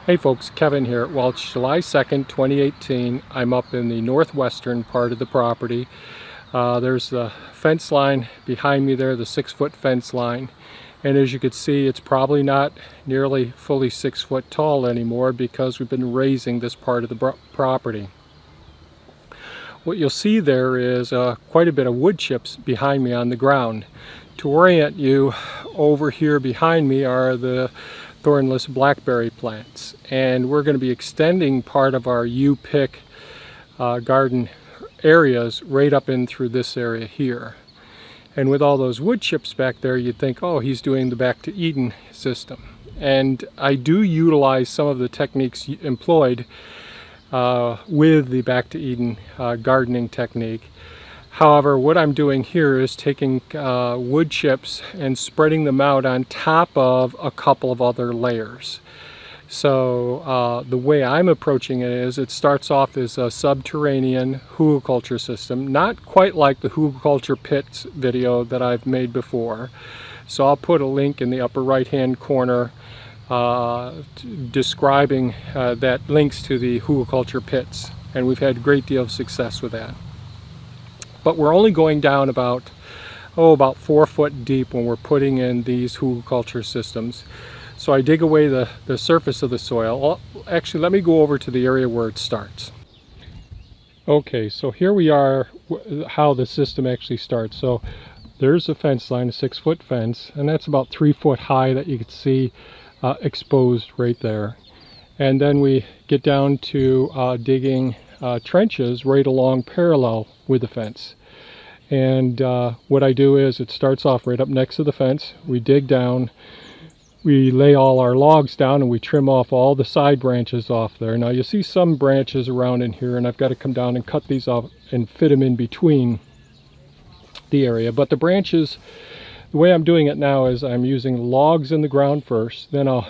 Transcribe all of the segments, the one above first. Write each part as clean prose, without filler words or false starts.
Hey folks, Kevin here. Well, it's July 2nd, 2018. I'm up in the northwestern part of the property. There's the fence line behind me there, the 6-foot fence line. And as you can see, it's probably not nearly fully 6 foot tall anymore because we've been raising this part of the property. What you'll see there is quite a bit of wood chips behind me on the ground. To orient you, over here behind me are the thornless blackberry plants, and we're going to be extending part of our U-pick garden areas right up in through this area here. And with all those wood chips back there, you'd think, oh, he's doing the back to Eden system. And I do utilize some of the techniques employed with the back to Eden gardening technique. However, what I'm doing here is taking wood chips and spreading them out on top of a couple of other layers. So the way I'm approaching it is, it starts off as a subterranean hugelkultur system, not quite like the Hugelkultur pits video that I've made before. So I'll put a link in the upper right hand corner describing that links to the Hugelkultur pits, and we've had a great deal of success with that. But we're only going down about 4 foot deep when we're putting in these Hugelkultur systems. So I dig away the surface of the soil. Well, actually, let me go over to the area where it starts. Okay, so here we are, how the system actually starts. So there's a fence line, a 6-foot fence, and that's about 3 foot high that you can see exposed right there. And then we get down to digging trenches right along parallel with the fence. And what I do is, it starts off right up next to the fence. We dig down, we lay all our logs down, and we trim off all the side branches off there. Now you see some branches around in here, and I've got to come down and cut these off and fit them in between the area. But the branches, the way I'm doing it now is I'm using logs in the ground first, then I'll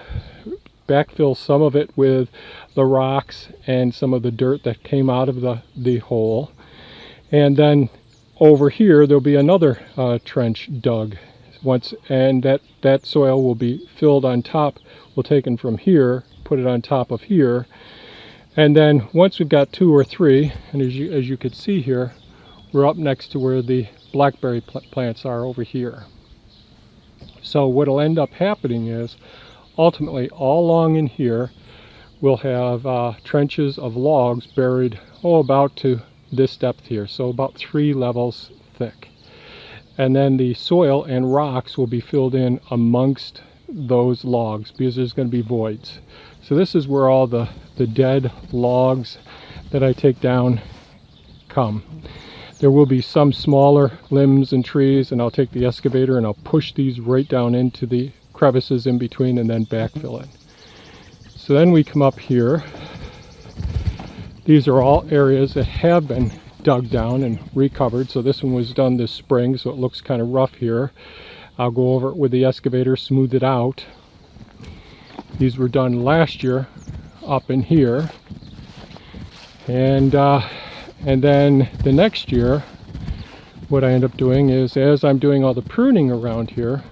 backfill some of it with the rocks and some of the dirt that came out of the hole. And then over here there'll be another trench dug and that soil will be filled on top. We'll take it from here, put it on top of here, and then once we've got 2 or 3, and as you can see here, we're up next to where the blackberry plants are over here. So what'll end up happening is, ultimately, all along in here, we'll have trenches of logs buried, about to this depth here, so about 3 levels thick. And then the soil and rocks will be filled in amongst those logs, because there's going to be voids. So this is where all the dead logs that I take down come. There will be some smaller limbs and trees, and I'll take the excavator and I'll push these right down into the crevices in between and then backfill it. So then we come up here. These are all areas that have been dug down and recovered. So this one was done this spring, so it looks kind of rough here. I'll go over it with the excavator, smooth it out. These were done last year up in here. And then the next year, what I end up doing is, as I'm doing all the pruning around here,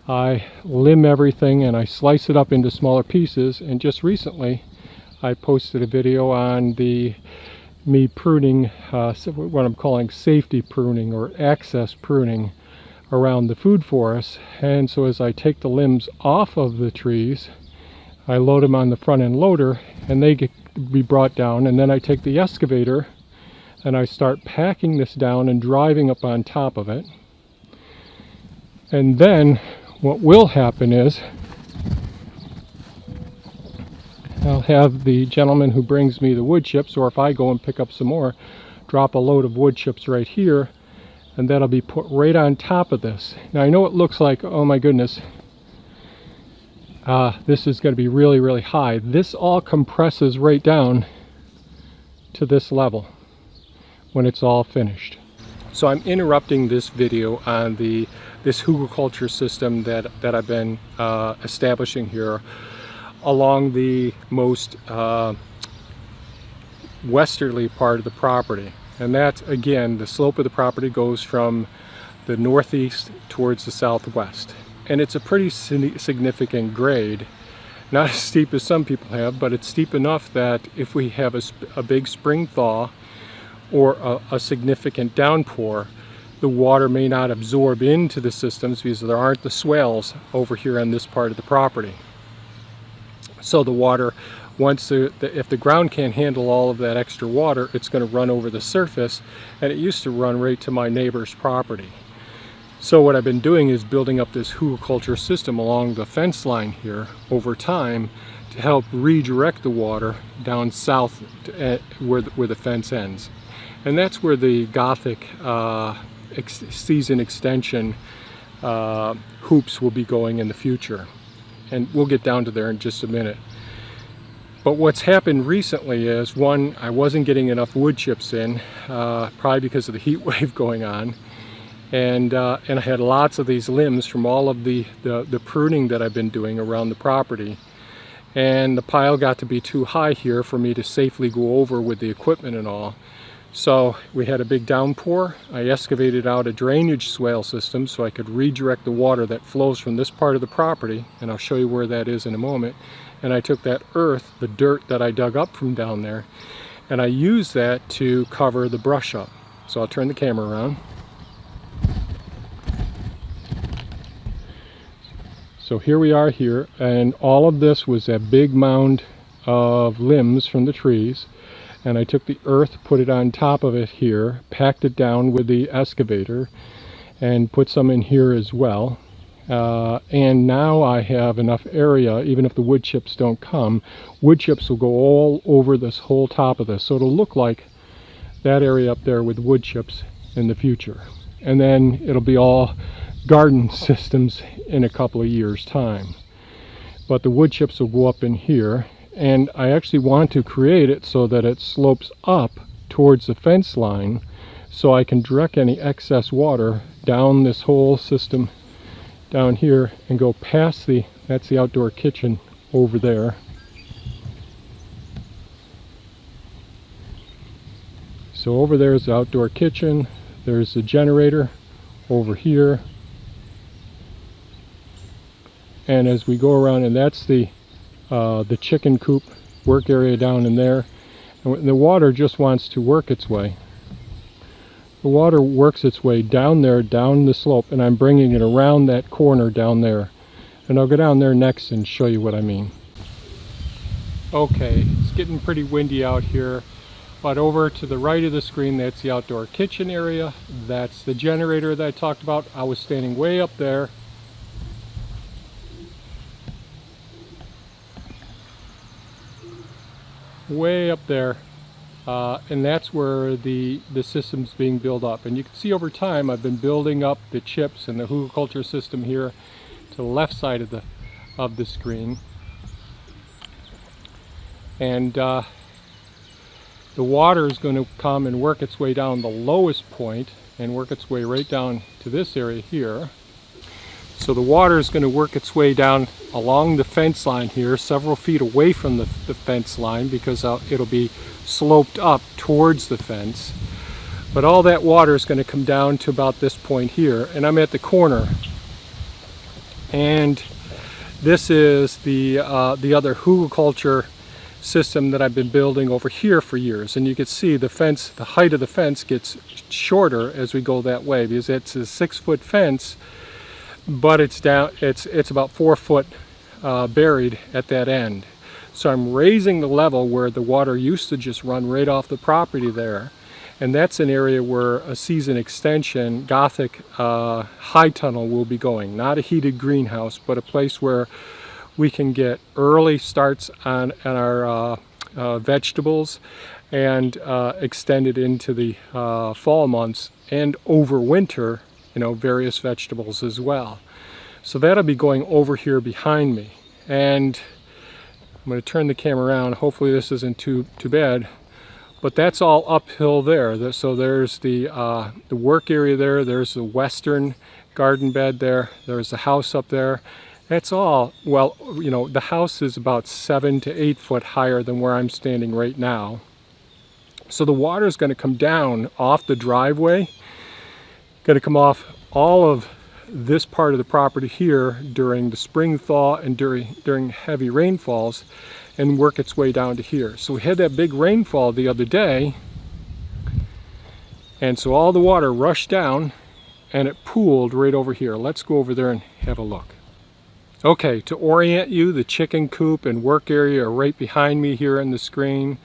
I limb everything and I slice it up into smaller pieces. And just recently I posted a video on me pruning, what I'm calling safety pruning or access pruning around the food forest. And so as I take the limbs off of the trees, I load them on the front end loader and they get be brought down, and then I take the excavator and I start packing this down and driving up on top of it. And then what will happen is, I'll have the gentleman who brings me the wood chips, or if I go and pick up some more, drop a load of wood chips right here, and that'll be put right on top of this. Now I know it looks like, oh my goodness, this is going to be really, really high. This all compresses right down to this level when it's all finished. So I'm interrupting this video on this Hugelkultur system that I've been establishing here along the most westerly part of the property. And that's, again, the slope of the property goes from the northeast towards the southwest. And it's a pretty significant grade. Not as steep as some people have, but it's steep enough that if we have a big spring thaw or a significant downpour, the water may not absorb into the systems because there aren't the swales over here on this part of the property. So the water, if the ground can't handle all of that extra water, it's going to run over the surface, and it used to run right to my neighbor's property. So what I've been doing is building up this hugelkultur system along the fence line here over time to help redirect the water down south to, where the fence ends. And that's where the Gothic season extension hoops will be going in the future. And we'll get down to there in just a minute. But what's happened recently is, one, I wasn't getting enough wood chips in, probably because of the heat wave going on. And I had lots of these limbs from all of the pruning that I've been doing around the property. And the pile got to be too high here for me to safely go over with the equipment and all. So we had a big downpour. I excavated out a drainage swale system so I could redirect the water that flows from this part of the property, and I'll show you where that is in a moment. And I took that earth, the dirt that I dug up from down there, and I used that to cover the brush up. So I'll turn the camera around. So here we are here, and all of this was a big mound of limbs from the trees, and I took the earth, put it on top of it here, packed it down with the excavator, and put some in here as well. And now I have enough area, even if the wood chips don't come, wood chips will go all over this whole top of this, so it'll look like that area up there with wood chips in the future. And then it'll be all garden systems in a couple of years time. But the wood chips will go up in here, and I actually want to create it so that it slopes up towards the fence line so I can direct any excess water down this whole system down here and go past that's the outdoor kitchen over there. So over there is the outdoor kitchen, there's the generator over here. And as we go around, and that's the chicken coop work area down in there. And the water just wants to work its way. The water works its way down there, down the slope, and I'm bringing it around that corner down there. And I'll go down there next and show you what I mean. Okay, it's getting pretty windy out here, but over to the right of the screen, that's the outdoor kitchen area. That's the generator that I talked about. I was standing way up there. Way up there, and that's where the system's being built up. And you can see over time I've been building up the chips and the hugelkultur system here to the left side of the screen. And the water is going to come and work its way down the lowest point and work its way right down to this area here. So the water is going to work its way down along the fence line here, several feet away from the fence line, because it'll be sloped up towards the fence. But all that water is going to come down to about this point here, and I'm at the corner. And this is the other hugelkultur system that I've been building over here for years. And you can see the fence, the height of the fence gets shorter as we go that way, because it's a 6-foot fence. But it's down, it's about 4 foot buried at that end. So I'm raising the level where the water used to just run right off the property there. And that's an area where a season extension, Gothic high tunnel will be going. Not a heated greenhouse, but a place where we can get early starts on our vegetables and extend it into the fall months and over winter, various vegetables as well. So that'll be going over here behind me. And I'm going to turn the camera around. Hopefully this isn't too bad. But that's all uphill there. So there's the work area there. There's the western garden bed there. There's the house up there. That's all, well, the house is about 7 to 8 foot higher than where I'm standing right now. So the water is going to come down off the driveway. Going to come off all of this part of the property here during the spring thaw and during heavy rainfalls and work its way down to here. So we had that big rainfall the other day, and so all the water rushed down and it pooled right over here. Let's go over there and have a look. Okay, to orient you, the chicken coop and work area are right behind me here on the screen,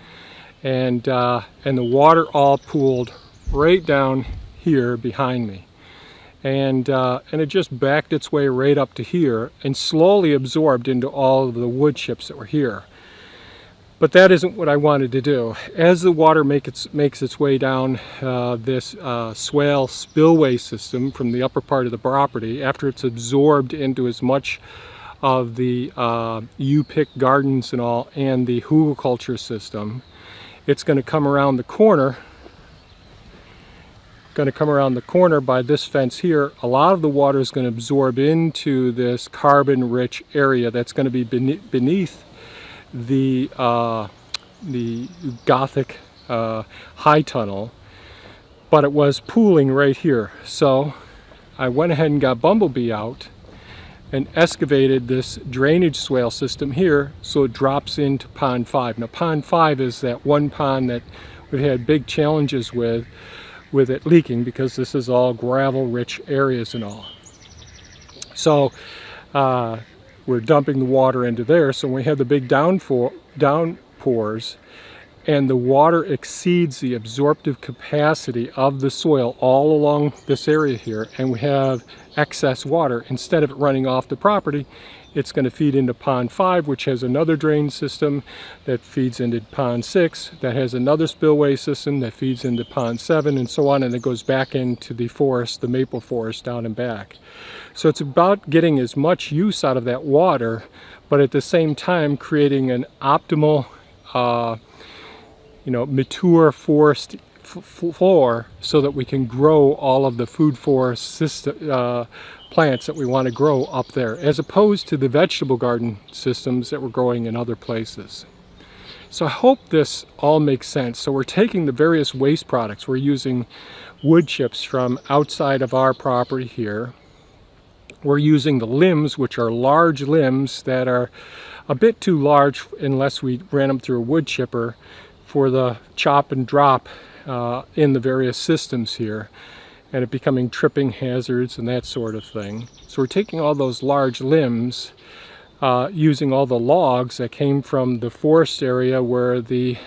and the water all pooled right down here behind me, and it just backed its way right up to here and slowly absorbed into all of the wood chips that were here. But that isn't what I wanted to do. As the water makes its way down this swale spillway system from the upper part of the property, after it's absorbed into as much of the U-pick gardens and all and the hugelkultur system, it's going to come around the corner. By this fence here. A lot of the water is going to absorb into this carbon-rich area that's going to be beneath the Gothic high tunnel, but it was pooling right here. So I went ahead and got Bumblebee out and excavated this drainage swale system here so it drops into Pond 5. Now Pond 5 is that one pond that we've had big challenges with it leaking, because this is all gravel rich areas and all. So we're dumping the water into there, so when we have the big downpours and the water exceeds the absorptive capacity of the soil all along this area here, and we have excess water, instead of it running off the property, it's going to feed into Pond 5, which has another drain system that feeds into Pond 6, that has another spillway system that feeds into Pond 7, and so on, and it goes back into the forest, the maple forest down and back. So it's about getting as much use out of that water, but at the same time creating an optimal, mature forest floor so that we can grow all of the food forest system, plants that we want to grow up there, as opposed to the vegetable garden systems that we're growing in other places. So I hope this all makes sense. So we're taking the various waste products. We're using wood chips from outside of our property here. We're using the limbs, which are large limbs that are a bit too large unless we ran them through a wood chipper for the chop and drop in the various systems here, and it becoming tripping hazards and that sort of thing. So we're taking all those large limbs, using all the logs that came from the forest area where the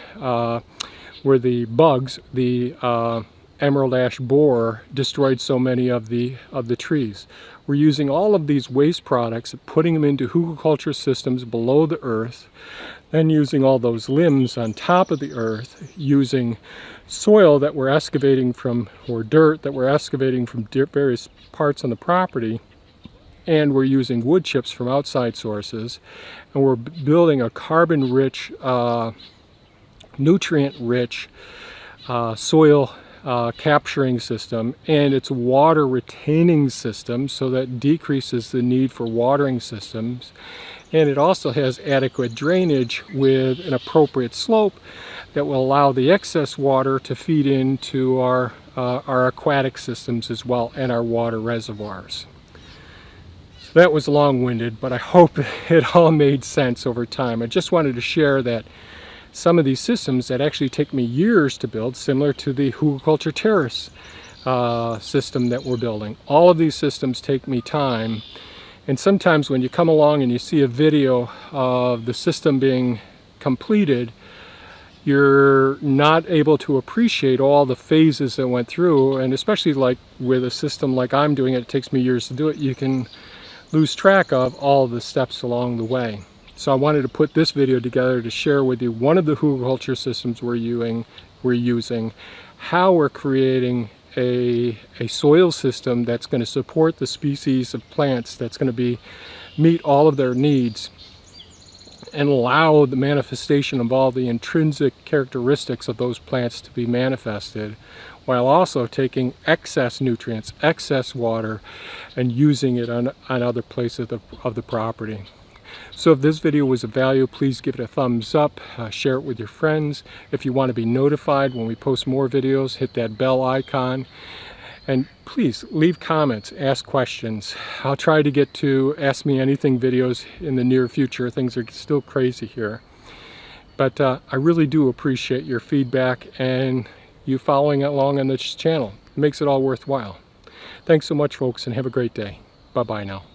bugs, the emerald ash borer, destroyed so many of the trees. We're using all of these waste products, putting them into hugelkultur systems below the earth, then using all those limbs on top of the earth, using soil that we're excavating from, or dirt that we're excavating from various parts on the property, and we're using wood chips from outside sources, and we're building a carbon-rich, nutrient-rich soil capturing system, and it's a water retaining system, so that decreases the need for watering systems, and it also has adequate drainage with an appropriate slope that will allow the excess water to feed into our aquatic systems as well, and our water reservoirs. So that was long-winded, but I hope it all made sense over time. I just wanted to share that some of these systems that actually take me years to build, similar to the Hugelkultur terrace system that we're building. All of these systems take me time, and sometimes when you come along and you see a video of the system being completed, you're not able to appreciate all the phases that went through, and especially like with a system like I'm doing it takes me years to do it, you can lose track of all the steps along the way. So I wanted to put this video together to share with you one of the hugelkultur systems we're using, how we're creating a soil system that's going to support the species of plants that's going to meet all of their needs and allow the manifestation of all the intrinsic characteristics of those plants to be manifested, while also taking excess nutrients, excess water, and using it on other places of the property. So if this video was of value, please give it a thumbs up, share it with your friends. If you want to be notified when we post more videos, hit that bell icon. And please leave comments, ask questions. I'll try to get to Ask Me Anything videos in the near future. Things are still crazy here. But I really do appreciate your feedback and you following along on this channel. It makes it all worthwhile. Thanks so much, folks, and have a great day. Bye-bye now.